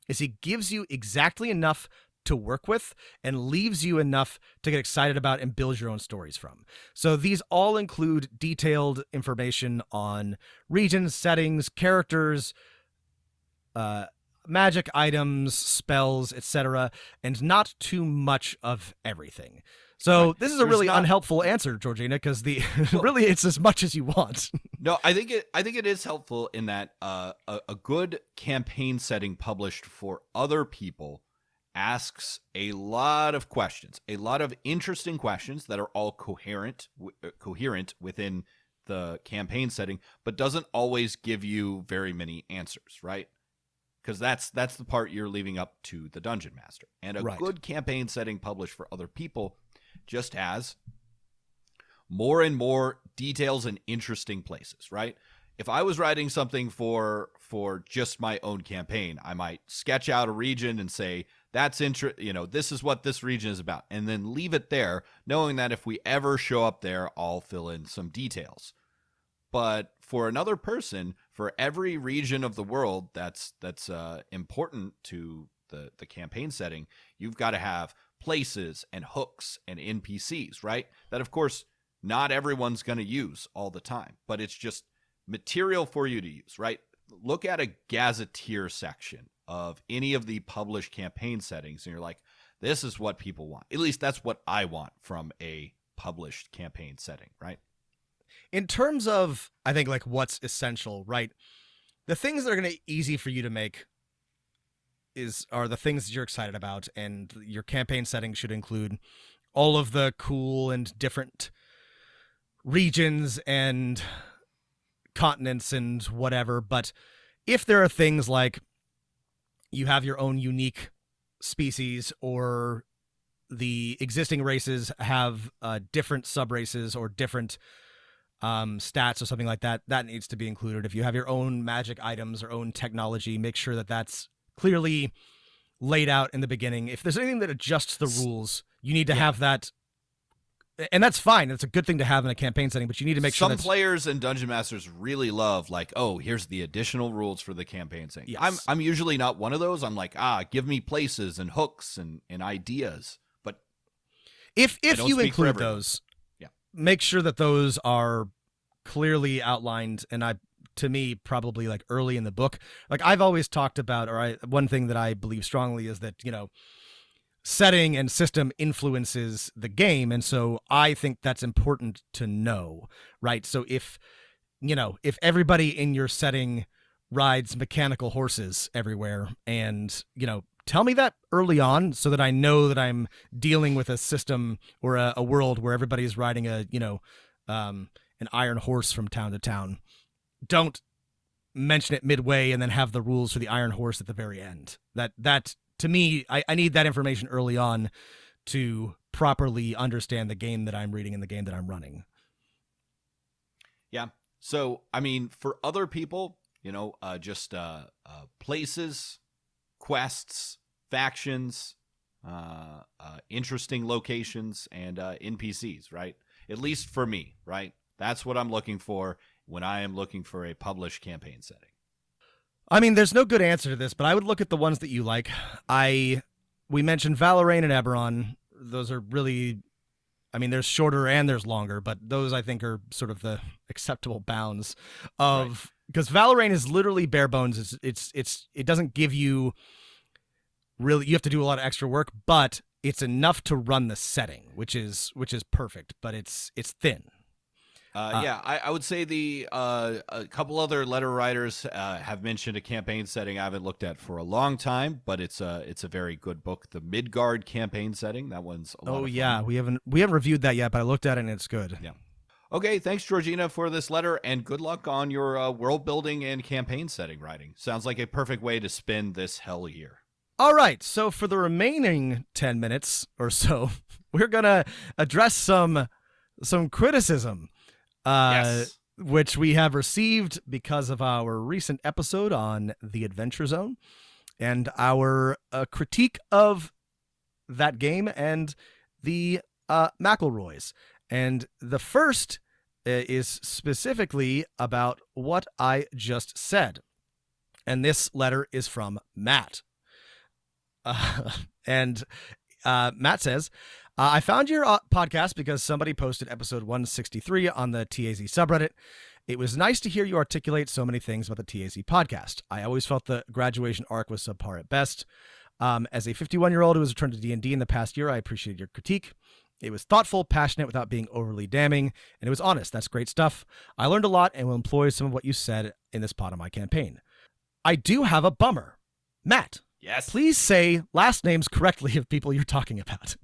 is he gives you exactly enough to work with and leaves you enough to get excited about and build your own stories from. So these all include detailed information on regions, settings, characters, magic items, spells, etc., and not too much of everything. So right. This is a really unhelpful answer, Georgina, because really it's as much as you want. No, I think it is helpful in that a good campaign setting published for other people asks a lot of questions, a lot of interesting questions that are all coherent within the campaign setting, but doesn't always give you very many answers, right? Because that's the part you're leaving up to the dungeon master. And a good campaign setting published for other people just has more and more details and interesting places, right? If I was writing something for just my own campaign, I might sketch out a region and say, this is what this region is about, and then leave it there, knowing that if we ever show up there, I'll fill in some details. But for another person, for every region of the world that's important to the campaign setting, you've got to have places and hooks and NPCs, right? That, of course, not everyone's going to use all the time, but it's just material for you to use, right? Look at a gazetteer section of any of the published campaign settings, and you're like, this is what people want. At least that's what I want from a published campaign setting, right? In terms of, I think, like what's essential, right? The things that are going to be easy for you to make are the things that you're excited about, and your campaign setting should include all of the cool and different regions and continents and whatever. But if there are things like you have your own unique species, or the existing races have different sub-races or different stats or something like that, that needs to be included. If you have your own magic items or own technology, make sure that that's clearly laid out in the beginning. If there's anything that adjusts the rules, you need to have that. And that's fine. It's a good thing to have in a campaign setting, but you need to make sure some players and dungeon masters really love, like, oh, here's the additional rules for the campaign setting. Yes. I'm usually not one of those. I'm like, give me places and hooks and ideas. But if you include those, make sure that those are clearly outlined. And to me, probably like early in the book, like I've always talked about, one thing that I believe strongly is that, setting and system influences the game. And so I think that's important to know, right? So if everybody in your setting rides mechanical horses everywhere, and, tell me that early on so that I know that I'm dealing with a system or a world where everybody's riding an iron horse from town to town. Don't mention it midway and then have the rules for the iron horse at the very end. That to me, I need that information early on to properly understand the game that I'm reading and the game that I'm running. Yeah. So, I mean, for other people, places, quests, factions, interesting locations, and NPCs, right? At least for me, right? That's what I'm looking for when I am looking for a published campaign setting. I mean, there's no good answer to this, but I would look at the ones that you like. We mentioned Valorant and Eberron. Those are really, I mean, there's shorter and there's longer, but those I think are sort of the acceptable bounds of, because Valorant is literally bare bones. It doesn't give you really, you have to do a lot of extra work, but it's enough to run the setting, which is perfect, but it's thin. I would say a couple other letter writers have mentioned a campaign setting I haven't looked at for a long time, but it's a very good book. The Midgard campaign setting, that one's a lot of fun. We haven't reviewed that yet, but I looked at it and it's good. Yeah. Okay, thanks Georgina for this letter, and good luck on your world building and campaign setting writing. Sounds like a perfect way to spend this hell year. All right, so for the remaining 10 minutes or so, we're gonna address some criticism. Yes. Which we have received because of our recent episode on the Adventure Zone and our critique of that game and the McElroys. And the first is specifically about what I just said. And this letter is from Matt. And Matt says, I found your podcast because somebody posted episode 163 on the TAZ subreddit. It was nice to hear you articulate so many things about the TAZ podcast. I always felt the graduation arc was subpar at best. As a 51-year-old who has returned to D&D in the past year, I appreciated your critique. It was thoughtful, passionate without being overly damning, and it was honest. That's great stuff. I learned a lot and will employ some of what you said in this part of my campaign. I do have a bummer. Matt. Yes. Please say last names correctly of people you're talking about.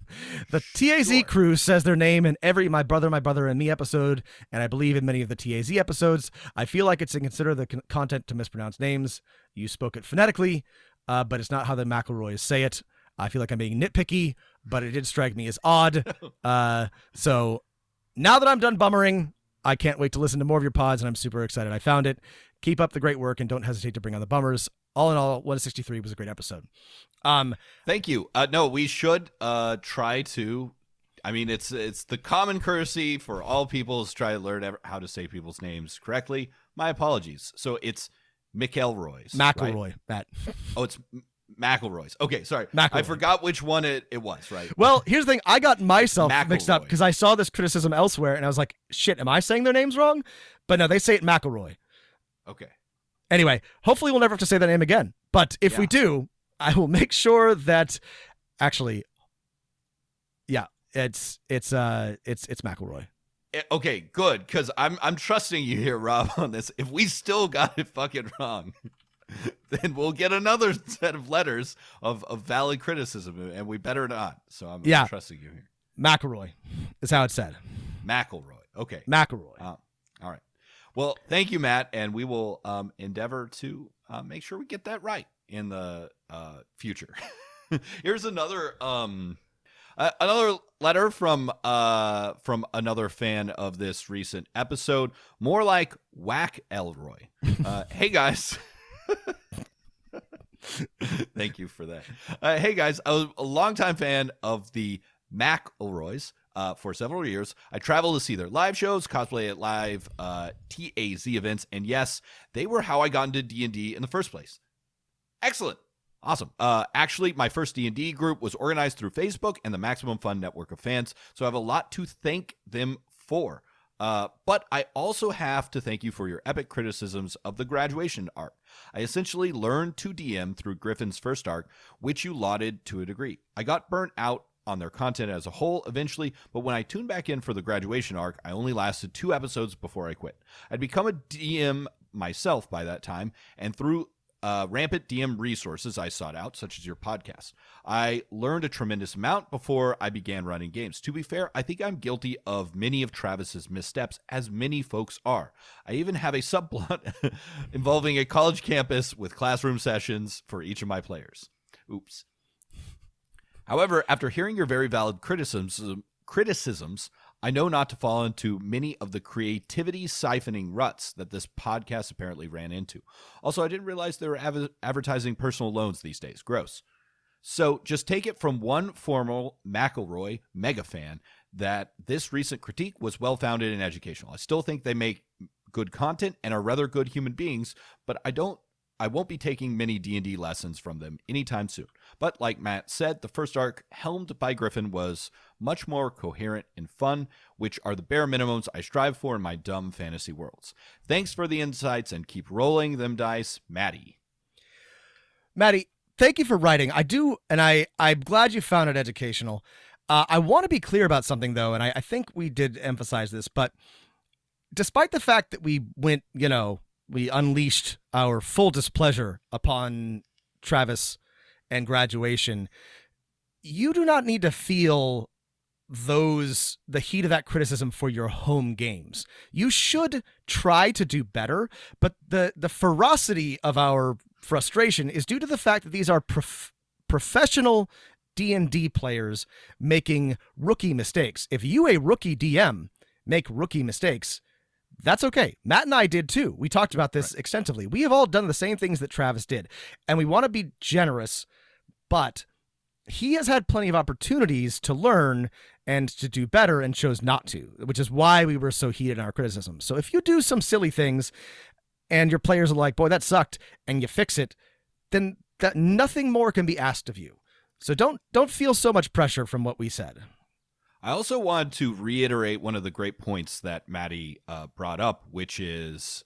The TAZ crew says their name in every My Brother, and Me episode, and I believe in many of the TAZ episodes. I feel like it's inconsiderate of the content to mispronounce names. You spoke it phonetically, but it's not how the McElroys say it. I feel like I'm being nitpicky, but it did strike me as odd. So now that I'm done bummering, I can't wait to listen to more of your pods, and I'm super excited I found it. Keep up the great work, and don't hesitate to bring on the bummers. All in all, 163 was a great episode. Thank you. No, we should try to. I mean, it's the common courtesy for all people is try to learn how to say people's names correctly. My apologies. So it's McElroy's. McElroy, right? Matt. Oh, it's McElroy's. Okay, sorry. McElroy. I forgot which one it was, right? Well, here's the thing. I got myself mixed up McElroy. because I saw this criticism elsewhere, and I was like, shit, am I saying their names wrong? But no, they say it McElroy. Okay. Anyway, hopefully we'll never have to say that name again. But if we do, I will make sure that actually, yeah, it's McElroy. Okay, good, because I'm trusting you here, Rob, on this. If we still got it fucking wrong, then we'll get another set of letters of valid criticism, and we better not. So I'm trusting you here. McElroy is how it's said. McElroy. Okay. McElroy. All right. Well, thank you, Matt, and we will endeavor to make sure we get that right in the future. Here's another letter from another fan of this recent episode, more like Whack Elroy. Hey guys. Thank you for that. Hey guys, I was a longtime fan of the McElroys. For several years, I traveled to see their live shows, cosplay at live TAZ events, and yes, they were how I got into D&D in the first place. Excellent. Awesome. Actually, my first D&D group was organized through Facebook and the Maximum Fun network of fans, so I have a lot to thank them for. But I also have to thank you for your epic criticisms of the graduation arc. I essentially learned to DM through Griffin's first arc, which you lauded to a degree. I got burnt out on their content as a whole eventually, but when I tuned back in for the graduation arc, I only lasted 2 episodes before I quit. I'd become a DM myself by that time, and through rampant DM resources I sought out, such as your podcast, I learned a tremendous amount before I began running games. To be fair, I think I'm guilty of many of Travis's missteps, as many folks are. I even have a subplot involving a college campus with classroom sessions for each of my players. Oops. However, after hearing your very valid criticisms, I know not to fall into many of the creativity siphoning ruts that this podcast apparently ran into. Also, I didn't realize they were advertising personal loans these days. Gross. So just take it from one formal McElroy mega fan that this recent critique was well-founded and educational. I still think they make good content and are rather good human beings, but I don't I won't be taking many D&D lessons from them anytime soon. But like Matt said, the first arc, helmed by Griffin, was much more coherent and fun, which are the bare minimums I strive for in my dumb fantasy worlds. Thanks for the insights and keep rolling them dice, Maddie. Maddie, thank you for writing. I do, and I'm glad you found it educational. I want to be clear about something, though, and I think we did emphasize this, but despite the fact that we went, we unleashed our full displeasure upon Travis and Graduation, you do not need to feel the heat of that criticism for your home games. You should try to do better, but the ferocity of our frustration is due to the fact that these are professional D&D players making rookie mistakes. If you, a rookie DM, make rookie mistakes, that's okay. Matt and I did too. We talked about this extensively. We have all done the same things that Travis did, and we want to be generous, but he has had plenty of opportunities to learn and to do better and chose not to, which is why we were so heated in our criticism. So if you do some silly things and your players are like, boy, that sucked, and you fix it, then that nothing more can be asked of you. So don't feel so much pressure from what we said. I also wanted to reiterate one of the great points that Maddie brought up, which is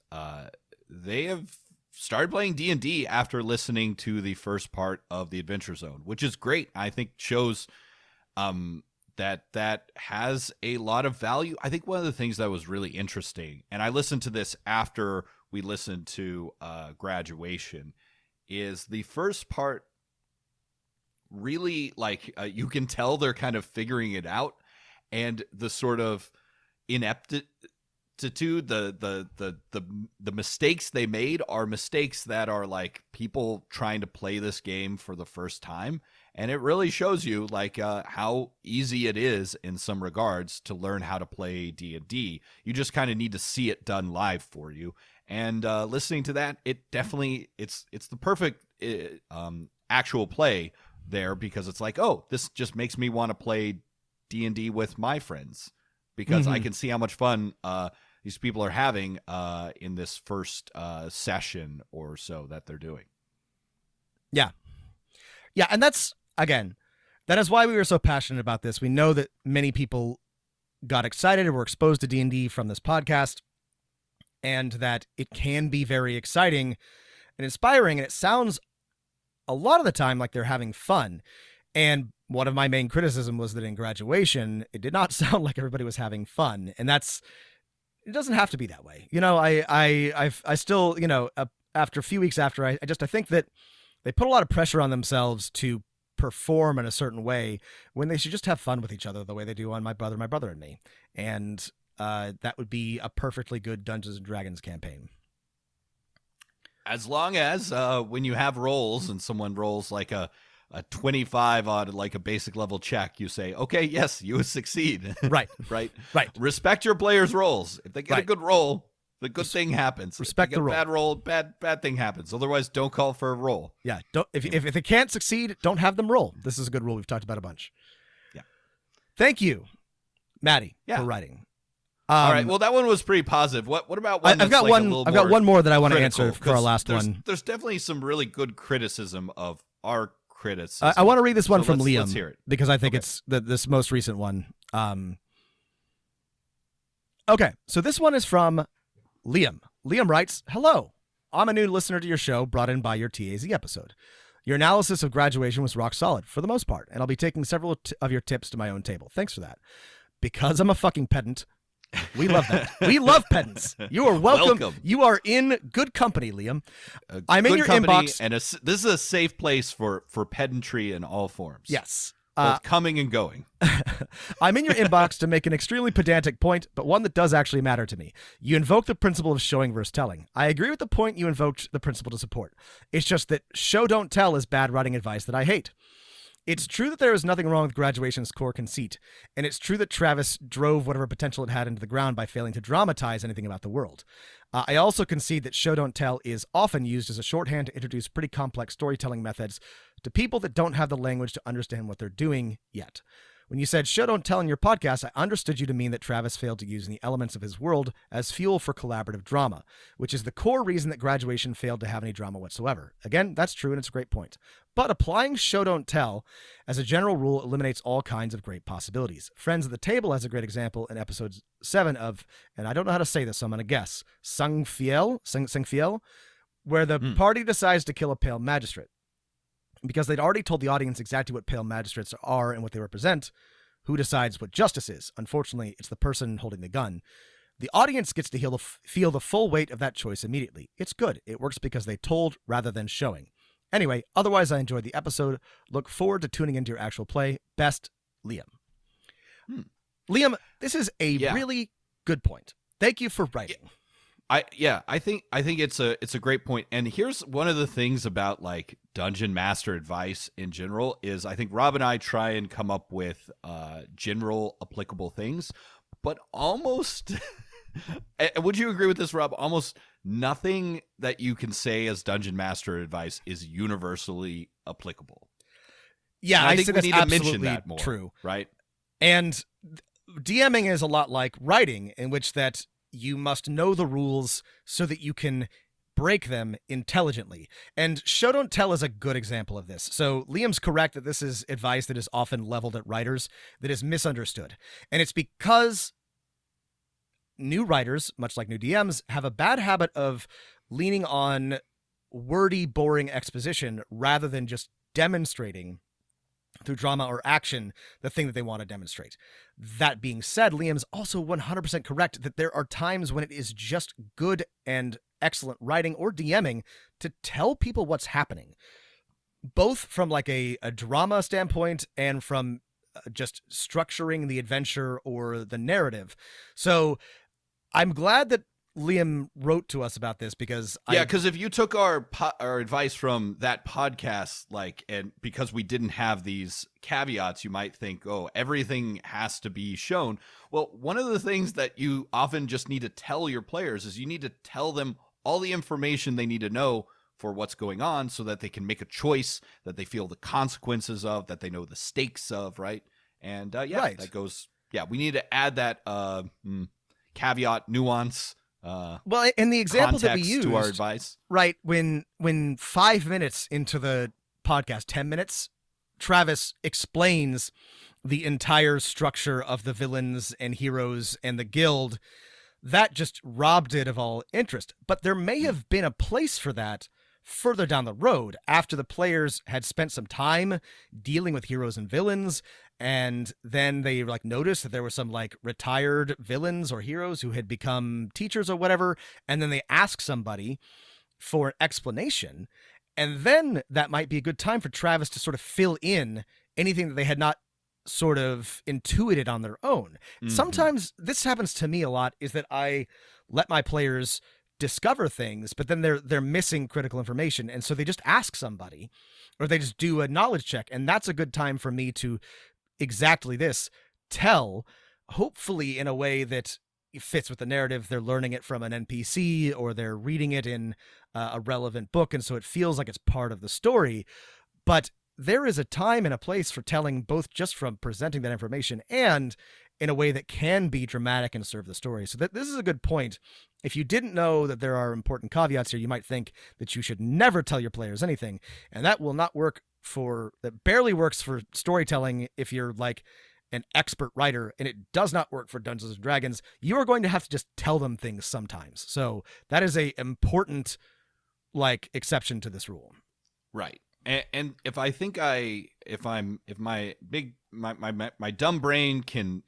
they have started playing D&D after listening to the first part of the Adventure Zone, which is great. I think shows that has a lot of value. I think one of the things that was really interesting, and I listened to this after we listened to Graduation, is the first part really, like, you can tell they're kind of figuring it out. And the sort of ineptitude, the mistakes they made are mistakes that are like people trying to play this game for the first time. And it really shows you like how easy it is in some regards to learn how to play D&D. You just kind of need to see it done live for you. And listening to that, it definitely it's the perfect actual play there, because it's like, oh, this just makes me want to play D&D with my friends, because I can see how much fun these people are having in this first session or so that they're doing. Yeah, and that's, again, that is why we were so passionate about this. We know that many people got excited and were exposed to D&D from this podcast, and that it can be very exciting and inspiring, and it sounds a lot of the time like they're having fun. And one of my main criticism was that in Graduation, it did not sound like everybody was having fun. And it doesn't have to be that way. I still, after a few weeks after, I think that they put a lot of pressure on themselves to perform in a certain way when they should just have fun with each other the way they do on My Brother and Me. And that would be a perfectly good Dungeons and Dragons campaign. As long as when you have rolls and someone rolls like a 25 on like a basic level check, you say, okay, yes, you succeed. Right. Right. Respect your players' rolls. If they get a good roll, the good thing happens. Respect the roll. Bad roll, bad thing happens. Otherwise, don't call for a roll. Yeah. If they can't succeed, don't have them roll. This is a good rule we've talked about a bunch. Yeah. Thank you, Maddie, for writing. All right. Well, that one was pretty positive. What about one? I've got one more that I want to answer for our last one. There's definitely some really good criticism of our criticism. I want to read this one from Liam, let's hear it, because I think it's this most recent one. Okay, so this one is from Liam. Liam writes, "Hello, I'm a new listener to your show, brought in by your TAZ episode. Your analysis of Graduation was rock solid for the most part, and I'll be taking several of your tips to my own table. Thanks for that. Because I'm a fucking pedant, we love that. We love pedants. You are welcome. You are in good company, Liam. I'm in your inbox. And this is a safe place for pedantry in all forms. Yes. Both coming and going. I'm in your inbox to make an extremely pedantic point, but one that does actually matter to me. You invoke the principle of showing versus telling. I agree with the point you invoked the principle to support. It's just that show don't tell is bad writing advice that I hate. It's true that there is nothing wrong with Graduation's core conceit, and it's true that Travis drove whatever potential it had into the ground by failing to dramatize anything about the world. I also concede that show don't tell is often used as a shorthand to introduce pretty complex storytelling methods to people that don't have the language to understand what they're doing yet. When you said show don't tell in your podcast, I understood you to mean that Travis failed to use the elements of his world as fuel for collaborative drama, which is the core reason that Graduation failed to have any drama whatsoever. Again, that's true, and it's a great point. But applying show don't tell as a general rule eliminates all kinds of great possibilities. Friends at the Table has a great example in episode 7 of, and I don't know how to say this, so I'm going to guess, Sung Fiel, where the party decides to kill a pale magistrate. Because they'd already told the audience exactly what pale magistrates are and what they represent, who decides what justice is? Unfortunately, it's the person holding the gun. The audience gets to feel the full weight of that choice immediately. It's good. It works because they told rather than showing. Anyway, otherwise I enjoyed the episode. Look forward to tuning into your actual play. Best, Liam. Liam, this is a really good point. Thank you for writing. I think it's a great point. And here's one of the things about like dungeon master advice in general is I think Rob and I try and come up with general applicable things, but almost would you agree with this, Rob? Almost nothing that you can say as dungeon master advice is universally applicable. Yeah, and I think think we that's need to mention absolutely that more. True. Right? And DMing is a lot like writing, in which that you must know the rules so that you can break them intelligently. And show don't tell is a good example of this. So Liam's correct that this is advice that is often leveled at writers that is misunderstood. And it's because new writers, much like new DMs, have a bad habit of leaning on wordy, boring exposition rather than just demonstrating through drama or action the thing that they want to demonstrate. That being said, Liam's also 100% correct that there are times when it is just good and excellent writing or DMing to tell people what's happening, both from like a drama standpoint and from just structuring the adventure or the narrative. So I'm glad that Liam wrote to us about this because because if you took our advice from that podcast, like, and because we didn't have these caveats, you might think, oh, everything has to be shown. Well, one of the things that you often just need to tell your players is you need to tell them all the information they need to know for what's going on so that they can make a choice that they feel the consequences of, that they know the stakes of, right? And right. That goes, we need to add that caveat, nuance. Well, and the example that we used to our advice, right? When 5 minutes into the podcast, 10 minutes, Travis explains the entire structure of the villains and heroes and the guild. That just robbed it of all interest. But there may have been a place for that further down the road after the players had spent some time dealing with heroes and villains. And then they like noticed that there were some like retired villains or heroes who had become teachers or whatever. And then they ask somebody for an explanation. And then that might be a good time for Travis to sort of fill in anything that they had not sort of intuited on their own. Mm-hmm. Sometimes this happens to me a lot, is that I let my players discover things, but then they're missing critical information. And so they just ask somebody, or they just do a knowledge check. And that's a good time for me to exactly this, tell, hopefully in a way that fits with the narrative. They're learning it from an NPC or they're reading it in a relevant book. And so it feels like it's part of the story. But there is a time and a place for telling, both just from presenting that information and in a way that can be dramatic and serve the story. So this is a good point. If you didn't know that there are important caveats here, you might think that you should never tell your players anything. And that will not work that barely works for storytelling if you're like an expert writer, and it does not work for Dungeons and Dragons. You are going to have to just tell them things sometimes. So that is a important like exception to this rule. Right. And if my dumb brain can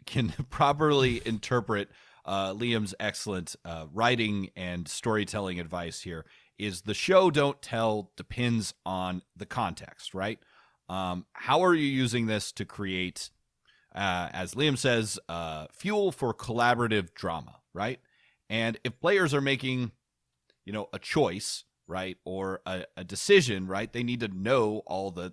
properly interpret Liam's excellent writing and storytelling advice here, is the show don't tell depends on the context, right? How are you using this to create, as Liam says, fuel for collaborative drama, right? And if players are making, a choice, right, or a decision, right, they need to know all the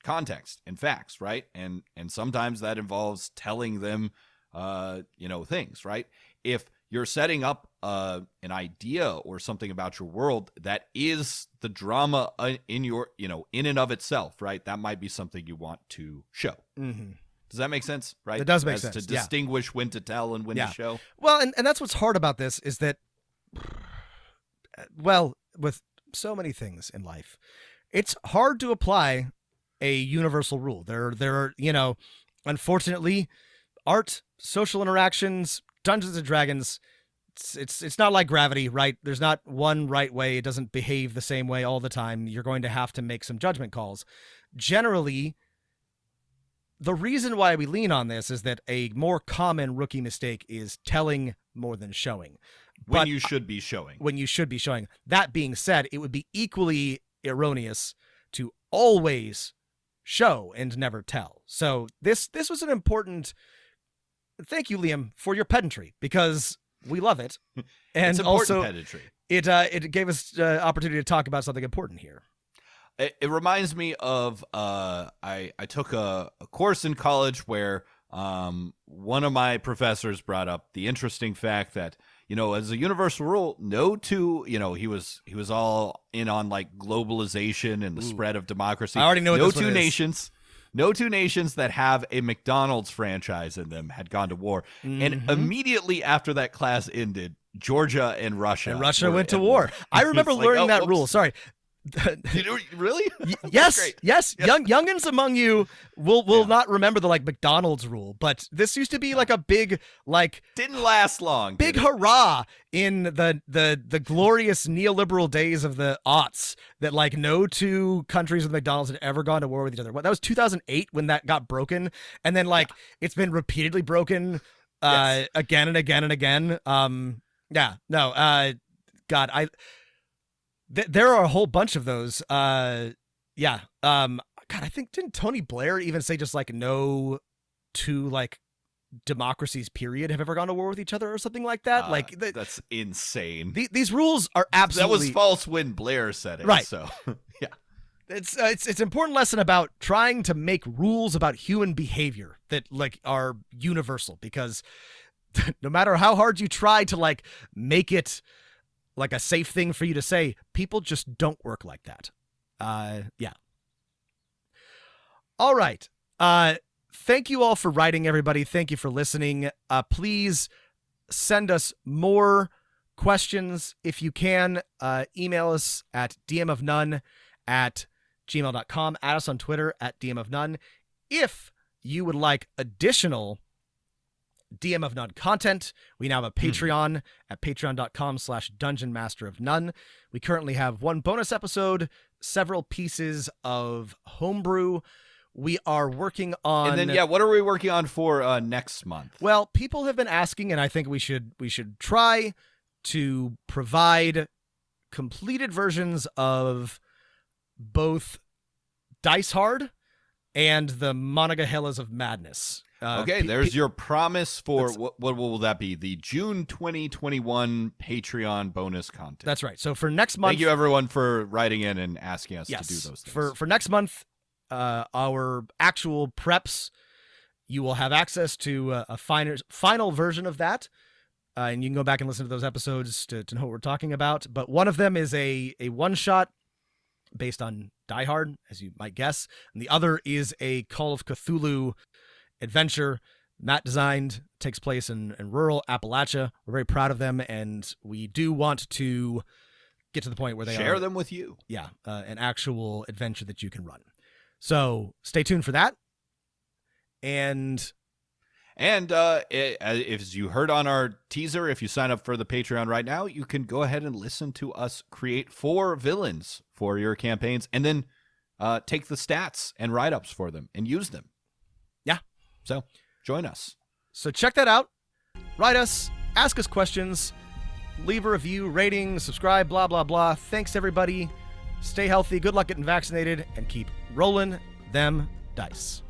context and facts, right? And sometimes that involves telling them, things, right? If you're setting up an idea or something about your world that is the drama in your, in and of itself, right? That might be something you want to show. Mm-hmm. Does that make sense? Right? It does make As sense. to distinguish when to tell and when to show. Well, and that's what's hard about this is that, well, with so many things in life, it's hard to apply a universal rule. There are, unfortunately, art, social interactions, Dungeons and Dragons, it's not like gravity, right? There's not one right way. It doesn't behave the same way all the time. You're going to have to make some judgment calls. Generally, the reason why we lean on this is that a more common rookie mistake is telling more than showing. When you should be showing. When you should be showing. That being said, it would be equally erroneous to always show and never tell. So this was an important... Thank you, Liam, for your pedantry, because we love it. And it's important also, pedantry. It gave us opportunity to talk about something important here. It reminds me of I took a course in college where one of my professors brought up the interesting fact that, as a universal rule, he was all in on like globalization and the spread of democracy. I already know what this one is. No two nations that have a McDonald's franchise in them had gone to war. Mm-hmm. And immediately after that class ended, Georgia and Russia went to war. I remember learning that rule. Sorry. Really? Yes. Great. Yes. Youngins among you will not remember the McDonald's rule, but this used to be like a big didn't last long. Big hurrah in the glorious neoliberal days of the aughts that no two countries with McDonald's had ever gone to war with each other. That was 2008 when that got broken, and then it's been repeatedly broken again and again and again. God, there are a whole bunch of those. God, I think, didn't Tony Blair even say just no two democracies period have ever gone to war with each other or something like that? That's insane. These rules are absolutely... That was false when Blair said it. Right. So yeah. It's an important lesson about trying to make rules about human behavior that are universal, because no matter how hard you try to make it a safe thing for you to say, people just don't work like that. Yeah. All right. Thank you all for writing, everybody. Thank you for listening. Please send us more questions if you can. Email us at dmofnone@gmail.com. Add us on Twitter at dmofnone. If you would like additional DM of None content, we now have a Patreon at patreon.com/dungeonmasterofnone. We currently have one bonus episode, several pieces of homebrew. We are working on... And then, what are we working on for next month? Well, people have been asking, and I think we should try to provide completed versions of both Dice Hard and the Monongahela's of Madness. Okay, there's your promise for what will that be? The June 2021 Patreon bonus content. That's right. So for next month... Thank you, everyone, for writing in and asking us to do those things. For next month, our actual preps, you will have access to a final version of that, and you can go back and listen to those episodes to know what we're talking about. But one of them is a one-shot based on Die Hard, as you might guess, and the other is a Call of Cthulhu adventure Matt designed, takes place in rural Appalachia. We're very proud of them, and we do want to get to the point where they share them with you. Yeah, an actual adventure that you can run. So stay tuned for that. And as you heard on our teaser, if you sign up for the Patreon right now, you can go ahead and listen to us create 4 villains for your campaigns, and then take the stats and write-ups for them and use them. Yeah. So join us. So check that out. Write us, ask us questions, leave a review, rating, subscribe, blah, blah, blah. Thanks, everybody. Stay healthy. Good luck getting vaccinated, and keep rolling them dice.